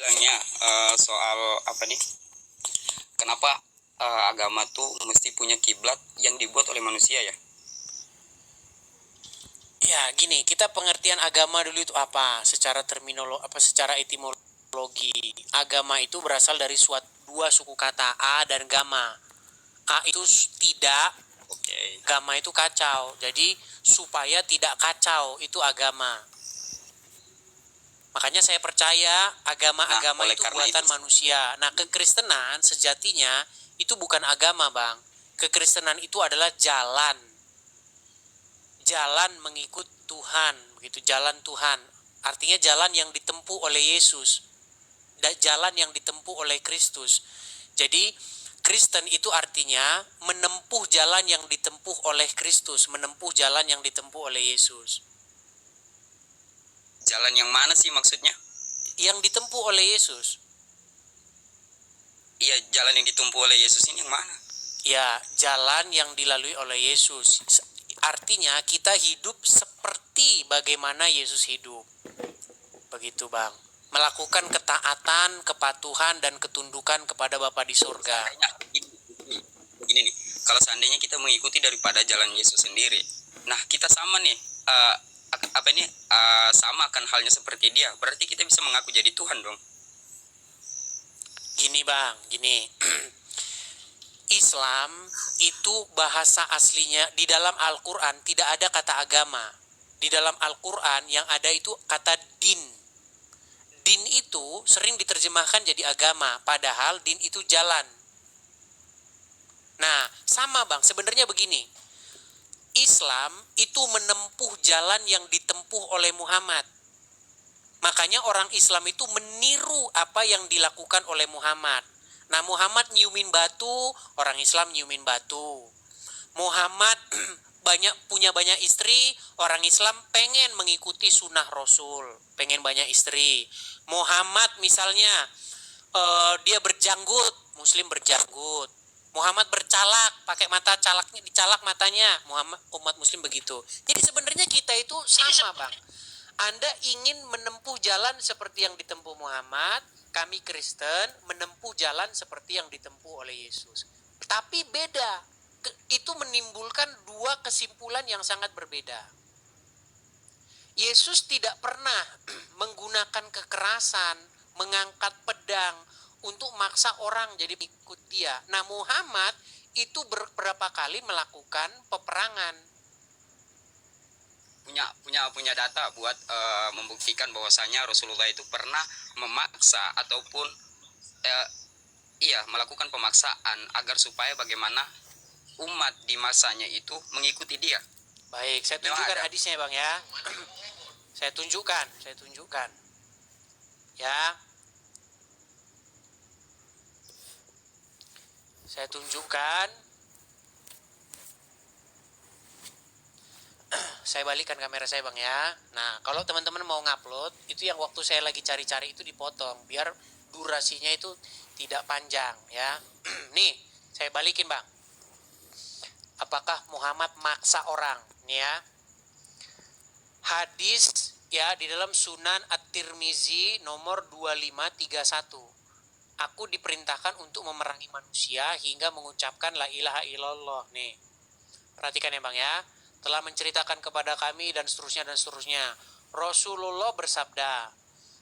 bilangnya soal apa nih? Kenapa agama tuh mesti punya kiblat yang dibuat oleh manusia ya? Ya, gini, kita pengertian agama dulu itu apa? Secara terminologi, secara etimologi. Agama itu berasal dari dua suku kata A dan gama. A itu tidak, Oke. gama itu kacau. Jadi supaya tidak kacau itu agama. Makanya saya percaya agama-agama itu buatan manusia. Nah, kekristenan sejatinya itu bukan agama, Bang. Kekristenan itu adalah jalan mengikut Tuhan, begitu, jalan Tuhan. Artinya jalan yang ditempuh oleh Yesus, jalan yang ditempuh oleh Kristus. Jadi Kristen itu artinya menempuh jalan yang ditempuh oleh Kristus, menempuh jalan yang ditempuh oleh Yesus. Jalan yang mana sih maksudnya? Yang ditempuh oleh Yesus. Iya, jalan yang ditempuh oleh Yesus ini yang mana? Ya, jalan yang dilalui oleh Yesus. Artinya kita hidup seperti bagaimana Yesus hidup. Begitu, Bang. Melakukan ketaatan, kepatuhan, dan ketundukan kepada Bapa di surga. Begini nih, kalau seandainya kita mengikuti daripada jalan Yesus sendiri, nah kita sama nih, sama akan halnya seperti dia. Berarti kita bisa mengaku jadi Tuhan dong. Gini, Bang, gini. Islam itu bahasa aslinya di dalam Al-Quran tidak ada kata agama. Di dalam Al-Quran yang ada itu kata din. Din itu sering diterjemahkan jadi agama, padahal din itu jalan. Nah, sama, Bang, sebenarnya begini. Islam itu menempuh jalan yang ditempuh oleh Muhammad. Makanya orang Islam itu meniru apa yang dilakukan oleh Muhammad. Nah, Muhammad nyiumin batu, orang Islam nyiumin batu. Muhammad punya banyak istri, orang Islam pengen mengikuti sunnah Rasul, pengen banyak istri. Muhammad misalnya dia berjanggut, Muslim berjanggut. Muhammad bercalak, pakai mata calaknya, dicalak matanya. Umat Muslim begitu. Jadi sebenarnya kita itu sama, Bang. Anda ingin menempuh jalan seperti yang ditempuh Muhammad, kami Kristen menempuh jalan seperti yang ditempuh oleh Yesus. Tapi beda, itu menimbulkan dua kesimpulan yang sangat berbeda. Yesus tidak pernah menggunakan kekerasan, mengangkat pedang untuk maksa orang jadi ikut dia. Nah, Muhammad itu beberapa kali melakukan peperangan. Punya data buat membuktikan bahwasanya Rasulullah itu pernah memaksa ataupun melakukan pemaksaan agar supaya bagaimana umat di masanya itu mengikuti dia. Baik, saya tunjukkan hadisnya, Bang, ya. Saya tunjukkan. Ya. Saya tunjukkan. Saya balikan kamera saya, Bang, ya. Nah, kalau teman-teman mau ngupload, itu yang waktu saya lagi cari-cari itu dipotong biar durasinya itu tidak panjang, ya. Nih, saya balikin, Bang. Apakah Muhammad maksa orang? Nih ya. Hadis ya di dalam Sunan At-Tirmizi nomor 2531. Aku diperintahkan untuk memerangi manusia hingga mengucapkan la ilaha illallah. Nih. Perhatikan ya, Bang, ya. Telah menceritakan kepada kami dan seterusnya dan seterusnya. Rasulullah bersabda,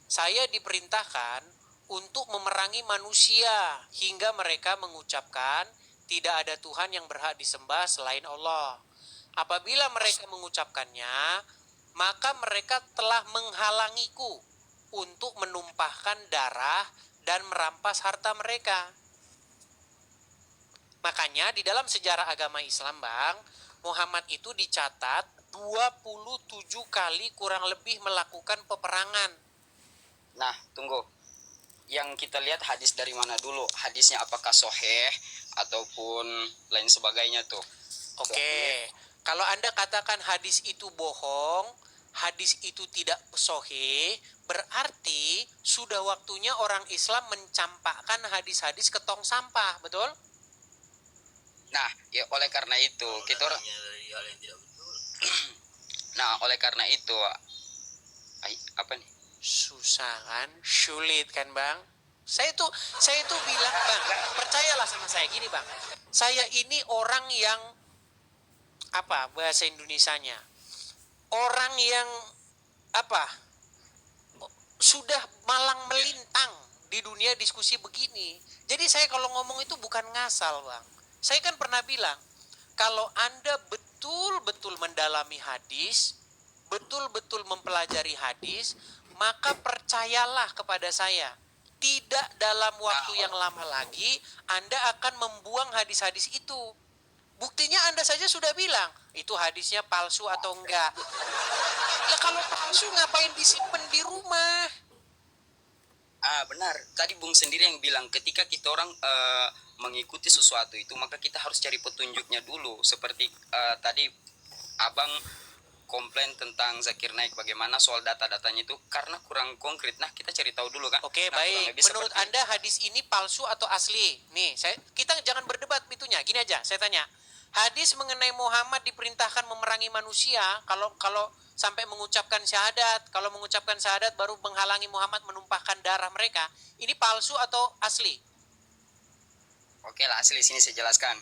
saya diperintahkan untuk memerangi manusia hingga mereka mengucapkan tidak ada Tuhan yang berhak disembah selain Allah. Apabila mereka mengucapkannya, maka mereka telah menghalangiku untuk menumpahkan darah dan merampas harta mereka. Makanya di dalam sejarah agama Islam, Bang, Muhammad itu dicatat 27 kali kurang lebih melakukan peperangan. Nah, tunggu. Yang kita lihat hadis dari mana dulu? Hadisnya apakah sahih ataupun lain sebagainya tuh? Oke. Kalau Anda katakan hadis itu bohong, hadis itu tidak sahih, berarti sudah waktunya orang Islam mencampakkan hadis-hadis ke tong sampah, betul? Nah, ya oleh karena itu kita orang Nah, oleh karena itu apa nih? Susah kan? Sulit kan bang? Saya tuh bilang bang, percayalah sama saya gini bang. Saya ini orang yang apa bahasa Indonesianya? Orang yang apa? Sudah malang melintang di dunia diskusi begini. Jadi saya kalau ngomong itu bukan ngasal bang. Saya kan pernah bilang, kalau Anda betul-betul mendalami hadis, betul-betul mempelajari hadis, maka percayalah kepada saya. Tidak dalam waktu yang lama lagi, Anda akan membuang hadis-hadis itu. Buktinya Anda saja sudah bilang, itu hadisnya palsu atau enggak. Lah kalau palsu ngapain disimpan di rumah? Benar. Tadi Bung sendiri yang bilang ketika kita orang mengikuti sesuatu itu maka kita harus cari petunjuknya dulu. Seperti tadi Abang komplain tentang Zakir Naik, bagaimana soal data-datanya itu karena kurang konkret. Nah, kita cari tahu dulu kan. Oke, Nah, baik. Menurut Anda hadis ini palsu atau asli? Nih, kita jangan berdebat itunya. Gini aja, saya tanya. Hadis mengenai Muhammad diperintahkan memerangi manusia kalau sampai mengucapkan syahadat, kalau mengucapkan syahadat baru menghalangi Muhammad menumpahkan darah mereka. Ini palsu atau asli? Oke lah, asli sini saya jelaskan.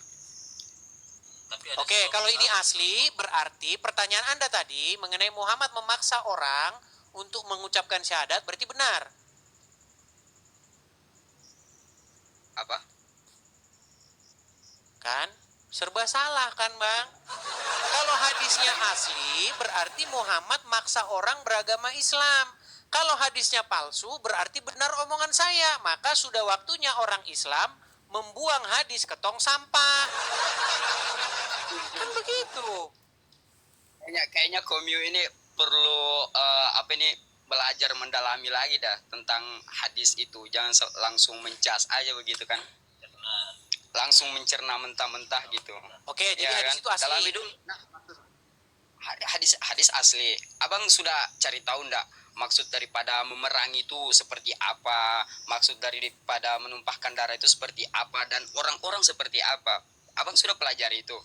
Oke, kalau ini asli berarti pertanyaan Anda tadi mengenai Muhammad memaksa orang untuk mengucapkan syahadat berarti benar. Apa? Kan? Serba salah kan bang? Kalau hadisnya asli berarti Muhammad maksa orang beragama Islam. Kalau hadisnya palsu berarti benar omongan saya. Maka sudah waktunya orang Islam membuang hadis ke tong sampah. Kan begitu. Kayaknya komio ini perlu belajar mendalami lagi dah tentang hadis itu. Jangan langsung mencas aja begitu kan. Langsung mencerna mentah-mentah gitu. Oke, jadi hadis kan? itu asli. Dalami dulu. Nah, hadis asli. Abang sudah cari tahu ndak maksud daripada memerangi itu seperti apa? Maksud daripada menumpahkan darah itu seperti apa dan orang-orang seperti apa? Abang sudah pelajari itu.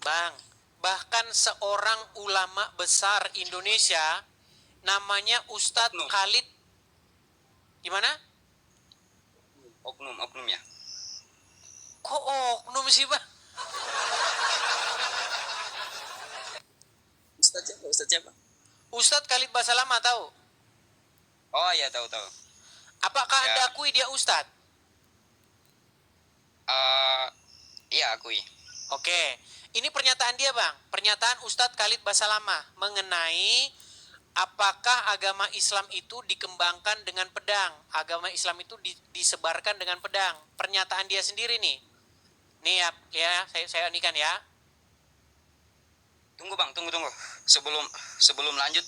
Bang, bahkan seorang ulama besar Indonesia namanya Ustadz Khalid gimana? Oknum ya. Kok oknum sih bang? Ustadz siapa? Ustadz Khalid Basalamah tahu? Oh iya, tahu. Apakah Ya. Anda akui dia Ustadz? Iya, akui. Oke, ini pernyataan dia bang. Pernyataan Ustadz Khalid Basalamah mengenai apakah agama Islam itu dikembangkan dengan pedang. Agama Islam itu disebarkan dengan pedang. Pernyataan dia sendiri nih. Nih ya saya anikan ya. Tunggu bang. Sebelum lanjut,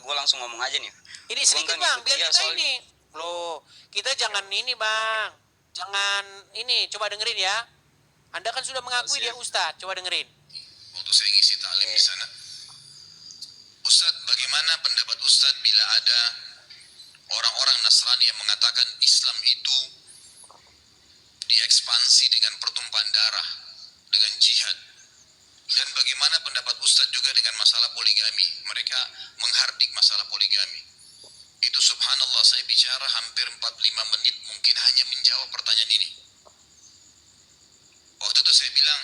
gue langsung ngomong aja nih. Ini sedikit bang, biar kita ini. Loh, kita jangan ini bang. Jangan ini, coba dengerin ya. Anda kan sudah mengakui dia Ustadz, coba dengerin. Waktu saya ngisi taklim di sana, Ustadz, bagaimana pendapat Ustadz bila ada orang-orang Nasrani yang mengatakan Islam itu diekspansi dengan pertumpahan darah, dengan jihad? Dan bagaimana pendapat Ustadz juga dengan masalah poligami? Mereka menghardik masalah poligami. Itu subhanallah, saya bicara hampir 45 menit mungkin hanya menjawab pertanyaan ini. Waktu itu saya bilang,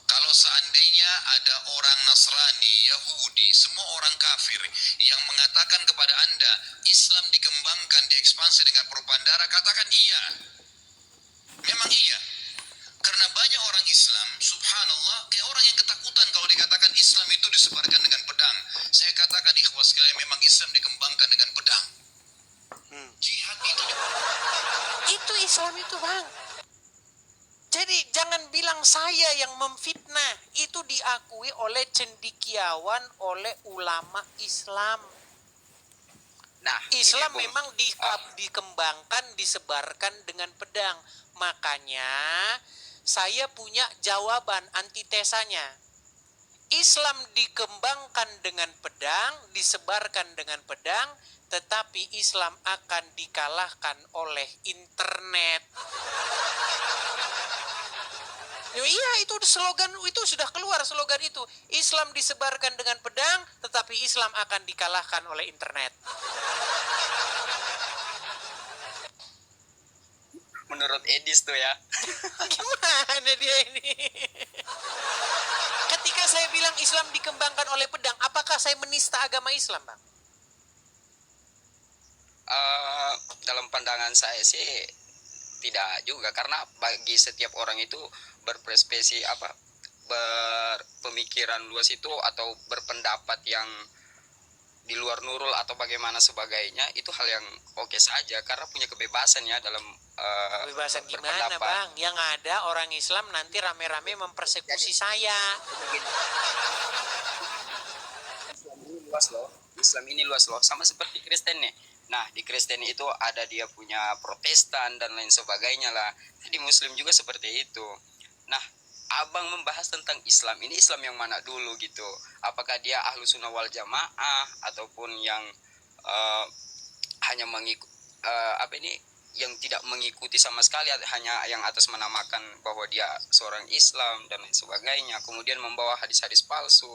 kalau seandainya ada orang Nasrani, Yahudi, semua orang kafir yang mengatakan kepada Anda Islam dikembangkan, diekspansi dengan perubahan darah, katakan iya. Memang iya. Karena banyak orang Islam, subhanallah, kayak orang yang ketakutan kalau dikatakan Islam itu disebarkan dengan pedang. Saya katakan ikhwah sekalian, memang Islam dikembangkan dengan pedang. Jihad Itu Islam itu bang. Jadi jangan bilang saya yang memfitnah. Itu diakui oleh cendikiawan, oleh ulama Islam. Nah, Islam ini, memang dikembangkan, disebarkan dengan pedang. Makanya saya punya jawaban antitesanya. Islam dikembangkan dengan pedang, disebarkan dengan pedang, tetapi Islam akan dikalahkan oleh internet. Iya, itu slogan itu sudah keluar slogan itu. Islam disebarkan dengan pedang, tetapi Islam akan dikalahkan oleh internet. menurut Edis tuh ya. Gimana dia ini? Ketika saya bilang Islam dikembangkan oleh pedang, apakah saya menista agama Islam, Bang? Dalam pandangan saya sih tidak juga, karena bagi setiap orang itu berprestasi apa, berpemikiran luas itu atau berpendapat yang di luar nurul atau bagaimana sebagainya, itu hal yang oke saja karena punya kebebasan ya dalam Kebebasan gimana, berpendapat. Bang? Yang ada orang Islam nanti rame-rame mempersekusi saya. Islam ini luas loh. Islam ini luas loh, sama seperti Kristen nih. Nah, di Kristen itu ada dia punya Protestan dan lain sebagainya lah. Di Muslim juga seperti itu. Nah, Abang membahas tentang Islam ini, Islam yang mana dulu gitu? Apakah dia ahlu sunnah wal jamaah ataupun yang hanya mengikut apa ini, yang tidak mengikuti sama sekali, hanya yang atas menamakan bahwa dia seorang Islam dan lain sebagainya, kemudian membawa hadis-hadis palsu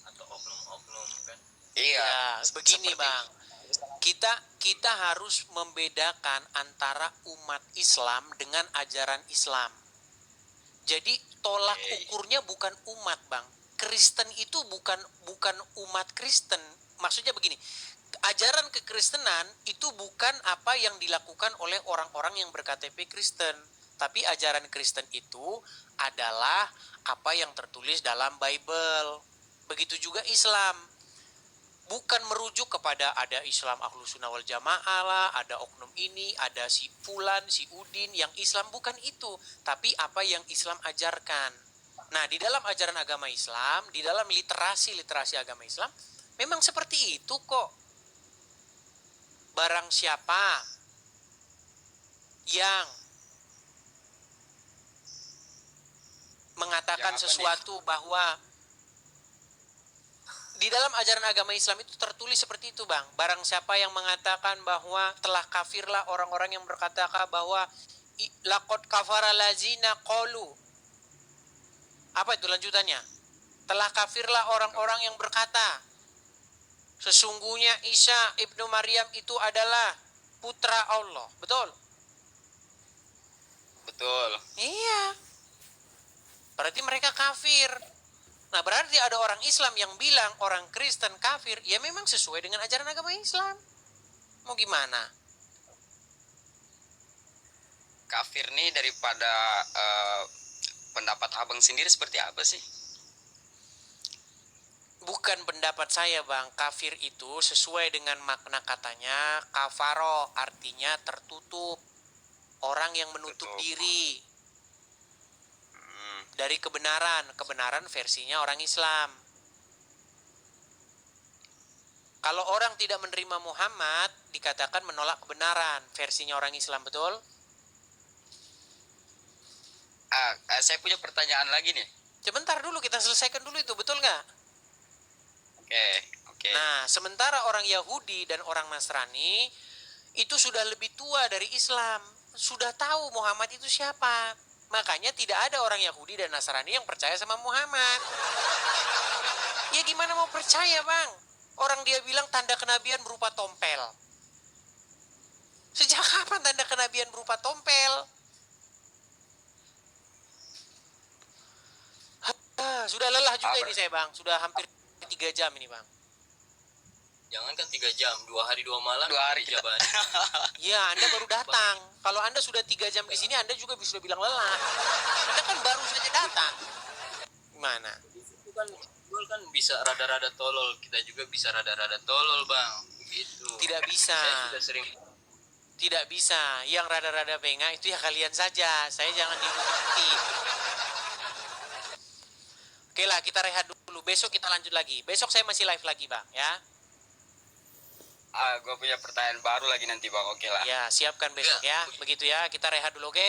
atau oknum-oknum kan. iya Ya, begini, seperti- Bang. Kita harus membedakan antara umat Islam dengan ajaran Islam. Jadi tolak Oke. ukurnya bukan umat, Bang. Kristen itu bukan umat Kristen. Maksudnya begini, ajaran kekristenan itu bukan apa yang dilakukan oleh orang-orang yang berKTP Kristen. Tapi ajaran Kristen itu adalah apa yang tertulis dalam Bible. Begitu juga Islam. Bukan merujuk kepada ada Islam ahlu sunnah wal jamaah lah, ada oknum ini, ada si fulan, si udin yang Islam, bukan itu. Tapi apa yang Islam ajarkan. Nah, di dalam ajaran agama Islam, di dalam literasi agama Islam, memang seperti itu kok. Barang siapa yang mengatakan Yang apa sesuatu bahwa di dalam ajaran agama Islam itu tertulis seperti itu, Bang. Barang siapa yang mengatakan bahwa telah kafirlah orang-orang yang berkata bahwa laqad kafara lazina qalu. Apa itu lanjutannya? Telah kafirlah orang-orang yang berkata sesungguhnya Isa ibnu Maryam itu adalah putra Allah. Betul? betul. Iya. Berarti mereka kafir. Nah, berarti ada orang Islam yang bilang orang Kristen kafir, ya memang sesuai dengan ajaran agama Islam. Mau gimana? Kafir nih daripada pendapat abang sendiri seperti apa sih? Bukan pendapat saya, Bang. Kafir itu sesuai dengan makna katanya, kafaro artinya tertutup. Orang yang menutup Betul. diri Hmm, dari kebenaran versinya orang Islam. Kalau orang tidak menerima Muhammad, dikatakan menolak kebenaran versinya orang Islam, betul? saya punya pertanyaan lagi nih. Sebentar dulu, kita selesaikan dulu itu, betul nggak? Oke. Nah, sementara orang Yahudi dan orang Nasrani itu sudah lebih tua dari Islam, sudah tahu Muhammad itu siapa. Makanya tidak ada orang Yahudi dan Nasrani yang percaya sama Muhammad. Ya gimana mau percaya, Bang? Orang dia bilang tanda kenabian berupa tompel. Sejak kapan tanda kenabian berupa tompel? Sudah lelah juga ini saya, Bang. Sudah hampir 3 jam ini, Bang. Jangan kan 3 jam, 2 hari 2 malam 2 hari kita- jaban. Ya, Anda baru datang. Kalau Anda sudah 3 jam di sini, Anda juga bisa bilang lelah. Anda kan baru saja datang. Gimana? Itu kan Gol kan bisa rada-rada tolol, kita juga bisa rada-rada tolol, Bang. Begitu. Tidak bisa. Saya sudah sering Tidak bisa. Yang rada-rada bengak itu ya kalian saja. Saya jangan diikuti. Oke lah, kita rehat dulu. Besok kita lanjut lagi. Besok saya masih live lagi, Bang, ya. Gue punya pertanyaan baru lagi nanti bang. Oke lah. Ya, siapkan besok ya. Begitu ya. Kita rehat dulu, oke?